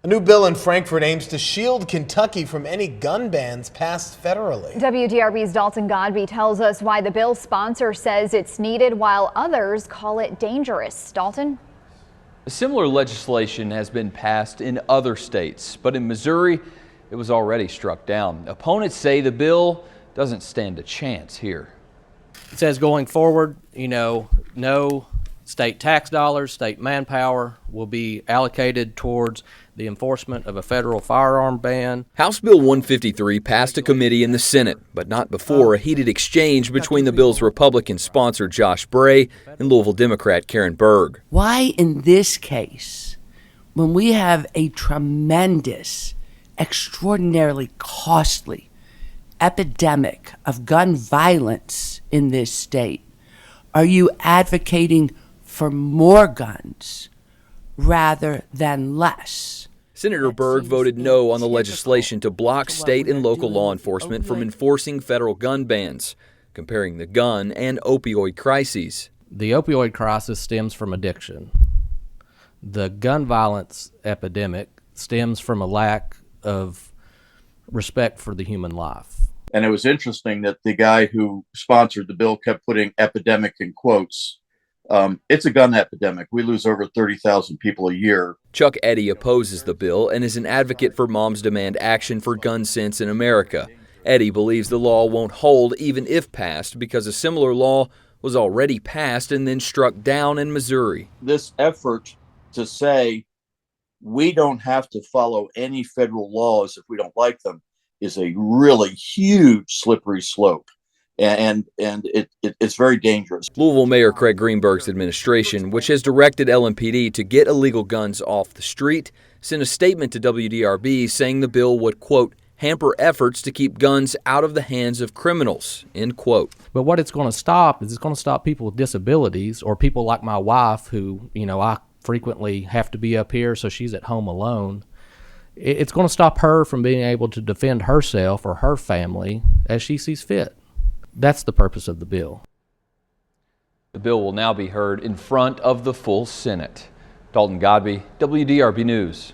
A new bill in Frankfurt aims to shield Kentucky from any gun bans passed federally. WDRB's Dalton Godby tells us why the bill's sponsor says it's needed while others call it dangerous. Dalton? Similar legislation has been passed in other states, but in Missouri, it was already struck down. Opponents say the bill doesn't stand a chance here. It says going forward, no state tax dollars, state manpower will be allocated towards the enforcement of a federal firearm ban. House Bill 153 passed a committee in the Senate, but not before a heated exchange between the bill's Republican sponsor Josh Bray and Louisville Democrat Karen Berg. Why in this case, when we have a tremendous, extraordinarily costly epidemic of gun violence in this state, are you advocating for more guns rather than less? Senator Berg voted no on the legislation to block state and local law enforcement from enforcing federal gun bans, comparing the gun and opioid crises. The opioid crisis stems from addiction. The gun violence epidemic stems from a lack of respect for the human life. And it was interesting that the guy who sponsored the bill kept putting epidemic in quotes. It's a gun epidemic. We lose over 30,000 people a year. Chuck Eddy opposes the bill and is an advocate for Moms Demand action for gun sense in America. Eddy believes the law won't hold even if passed because a similar law was already passed and then struck down in Missouri. This effort to say we don't have to follow any federal laws if we don't like them is a really huge slippery slope. And it's very dangerous. Louisville Mayor Craig Greenberg's administration, which has directed LMPD to get illegal guns off the street, sent a statement to WDRB saying the bill would, quote, hamper efforts to keep guns out of the hands of criminals, end quote. But what it's going to stop is it's going to stop people with disabilities or people like my wife who, I frequently have to be up here, so she's at home alone. It's going to stop her from being able to defend herself or her family as she sees fit. That's the purpose of the bill. The bill will now be heard in front of the full Senate. Dalton Godby, WDRB News.